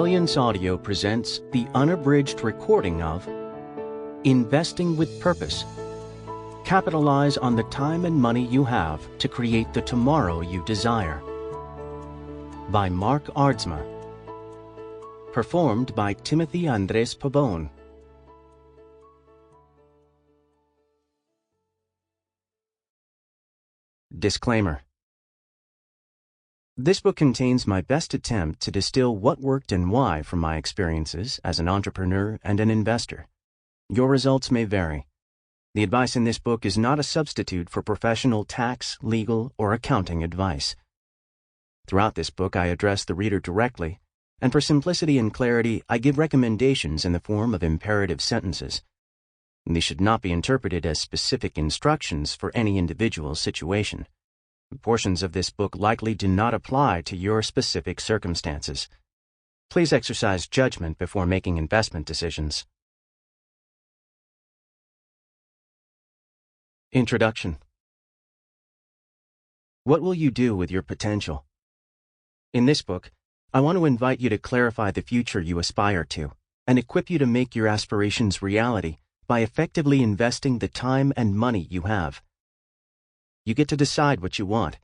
Brilliance Audio presents the unabridged recording of Investing with Purpose. Capitalize on the time and money you have to create the tomorrow you desire. By Mark Aardsma. Performed by Timothy Andrés Pabon. Disclaimer. This book contains my best attempt to distill what worked and why from my experiences as an entrepreneur and an investor. Your results may vary. The advice in this book is not a substitute for professional tax, legal, or accounting advice. Throughout this book, I address the reader directly, and for simplicity and clarity, I give recommendations in the form of imperative sentences. These should not be interpreted as specific instructions for any individual situation. Portions of this book likely do not apply to your specific circumstances. Please exercise judgment before making investment decisions. Introduction. What will you do with your potential? In this book, I want to invite you to clarify the future you aspire to and equip you to make your aspirations reality by effectively investing the time and money you have. You get to decide what you want.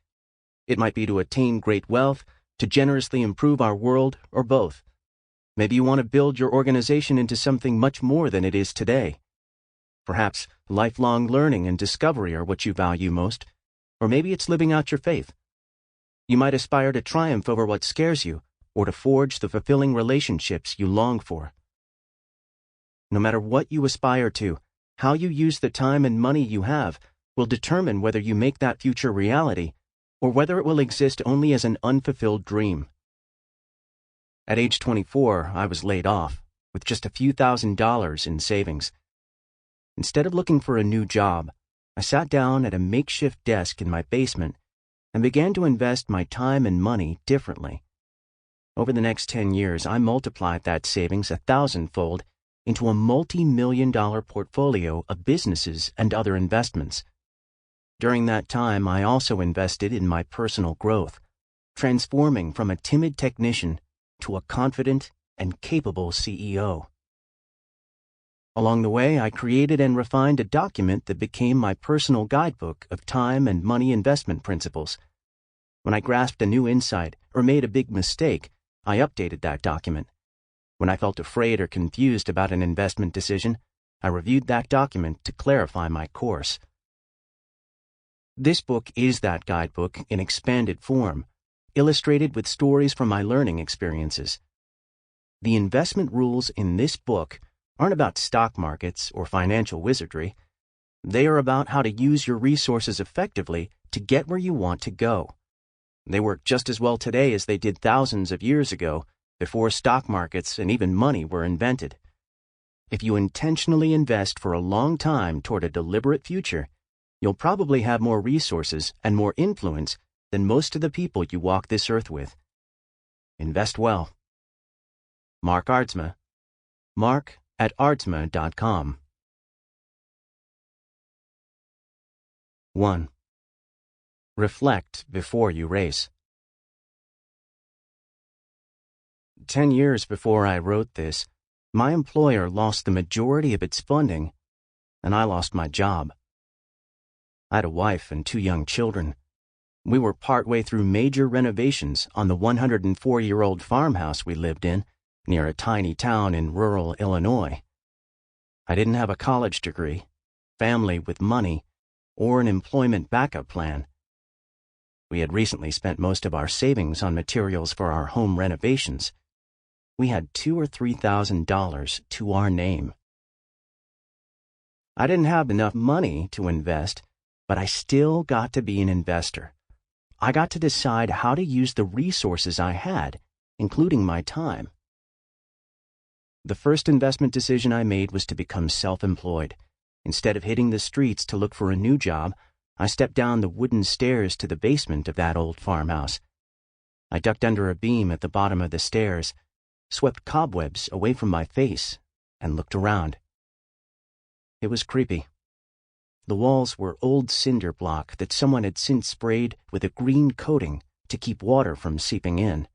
It might be to attain great wealth, to generously improve our world, or both. Maybe you want to build your organization into something much more than it is today. Perhaps lifelong learning and discovery are what you value most, or maybe it's living out your faith. You might aspire to triumph over what scares you, or to forge the fulfilling relationships you long for. No matter what you aspire to, how you use the time and money you have will determine whether you make that future reality or whether it will exist only as an unfulfilled dream. At age 24, I was laid off, with just a few $1,000s in savings. Instead of looking for a new job, I sat down at a makeshift desk in my basement and began to invest my time and money differently. Over the next 10 years, I multiplied that savings 1,000-fold into a multi-million-dollar portfolio of businesses and other investments. During that time, I also invested in my personal growth, transforming from a timid technician to a confident and capable CEO. Along the way, I created and refined a document that became my personal guidebook of time and money investment principles. When I grasped a new insight or made a big mistake, I updated that document. When I felt afraid or confused about an investment decision, I reviewed that document to clarify my course. This book is that guidebook in expanded form, illustrated with stories from my learning experiences. The investment rules in this book aren't about stock markets or financial wizardry. They are about how to use your resources effectively to get where you want to go. They work just as well today as they did thousands of years ago, before stock markets and even money were invented. If you intentionally invest for a long time toward a deliberate future, you'll probably have more resources and more influence than most of the people you walk this earth with. Invest well. Mark Aardsma. Mark@aardsma.com. 1. Reflect before you race. 10 years before I wrote this, my employer lost the majority of its funding, and I lost my job. I had a wife and 2 young children. We were partway through major renovations on the 104-year-old farmhouse we lived in, near a tiny town in rural Illinois. I didn't have a college degree, family with money, or an employment backup plan. We had recently spent most of our savings on materials for our home renovations. We had $2,000 or $3,000 to our name. I didn't have enough money to invest, but I still got to be an investor. I got to decide how to use the resources I had, including my time. The first investment decision I made was to become self-employed. Instead of hitting the streets to look for a new job, I stepped down the wooden stairs to the basement of that old farmhouse. I ducked under a beam at the bottom of the stairs, swept cobwebs away from my face, and looked around. It was creepy. The walls were old cinder block that someone had since sprayed with a green coating to keep water from seeping in.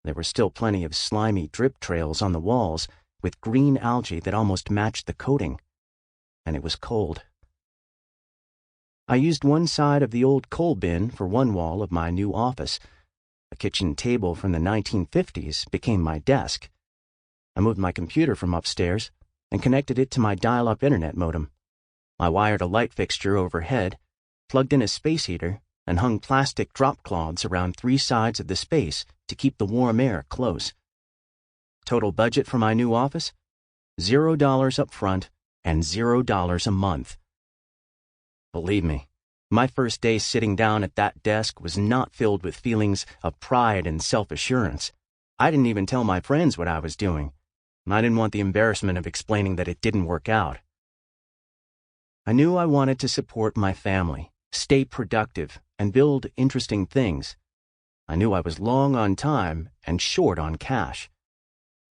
There were still plenty of slimy drip trails on the walls with green algae that almost matched the coating, and it was cold. I used one side of the old coal bin for one wall of my new office. A kitchen table from the 1950s became my desk. I moved my computer from upstairs and connected it to my dial-up internet modem. I wired a light fixture overhead, plugged in a space heater, and hung plastic drop cloths around 3 sides of the space to keep the warm air close. Total budget for my new office? $0 up front and $0 a month. Believe me, my first day sitting down at that desk was not filled with feelings of pride and self-assurance. I didn't even tell my friends what I was doing. I didn't want the embarrassment of explaining that it didn't work out. I knew I wanted to support my family, stay productive, and build interesting things. I knew I was long on time and short on cash.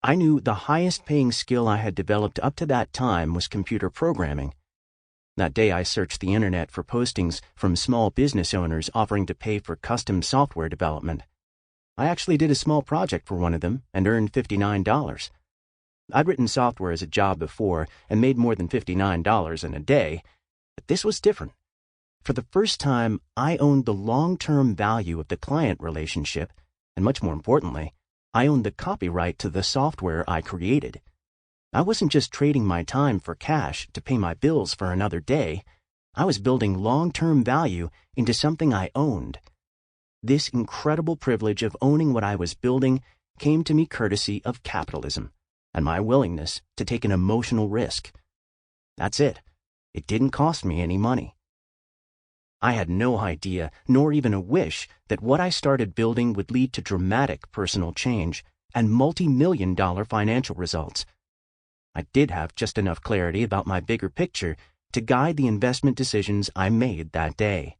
I knew the highest paying skill I had developed up to that time was computer programming. That day I searched the internet for postings from small business owners offering to pay for custom software development. I actually did a small project for one of them and earned $59. I'd written software as a job before and made more than $59 in a day, but this was different. For the first time, I owned the long-term value of the client relationship, and much more importantly, I owned the copyright to the software I created. I wasn't just trading my time for cash to pay my bills for another day. I was building long-term value into something I owned. This incredible privilege of owning what I was building came to me courtesy of capitalism and my willingness to take an emotional risk. That's it. It didn't cost me any money. I had no idea, nor even a wish, that what I started building would lead to dramatic personal change and multi-million-dollar financial results. I did have just enough clarity about my bigger picture to guide the investment decisions I made that day.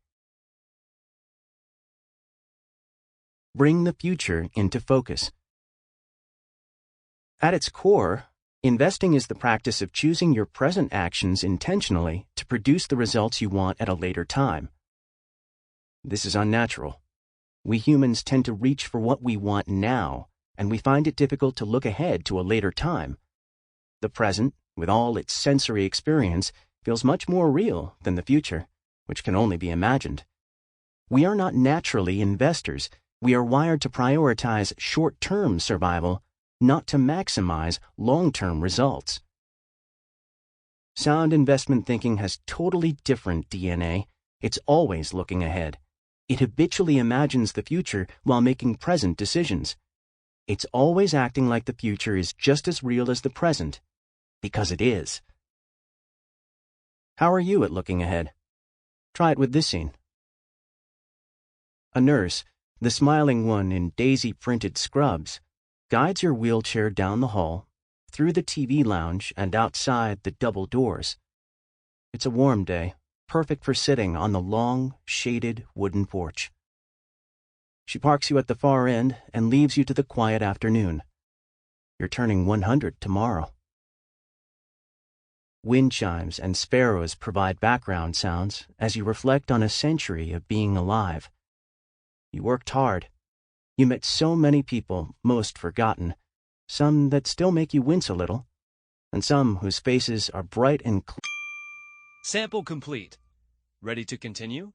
Bring the future into focus. At its core, investing is the practice of choosing your present actions intentionally to produce the results you want at a later time. This is unnatural. We humans tend to reach for what we want now, and we find it difficult to look ahead to a later time. The present, with all its sensory experience, feels much more real than the future, which can only be imagined. We are not naturally investors. We are wired to prioritize short-term survival, not to maximize long-term results. Sound investment thinking has totally different DNA. It's always looking ahead. It habitually imagines the future while making present decisions. It's always acting like the future is just as real as the present, because it is. How are you at looking ahead? Try it with this scene. A nurse, the smiling one in daisy-printed scrubs, guides your wheelchair down the hall, through the TV lounge and outside the double doors. It's a warm day, perfect for sitting on the long, shaded wooden porch. She parks you at the far end and leaves you to the quiet afternoon. You're turning 100 tomorrow. Wind chimes and sparrows provide background sounds as you reflect on a century of being alive. You worked hard. You met so many people, most forgotten, some that still make you wince a little, and some whose faces are bright and clear. Sample complete. Ready to continue?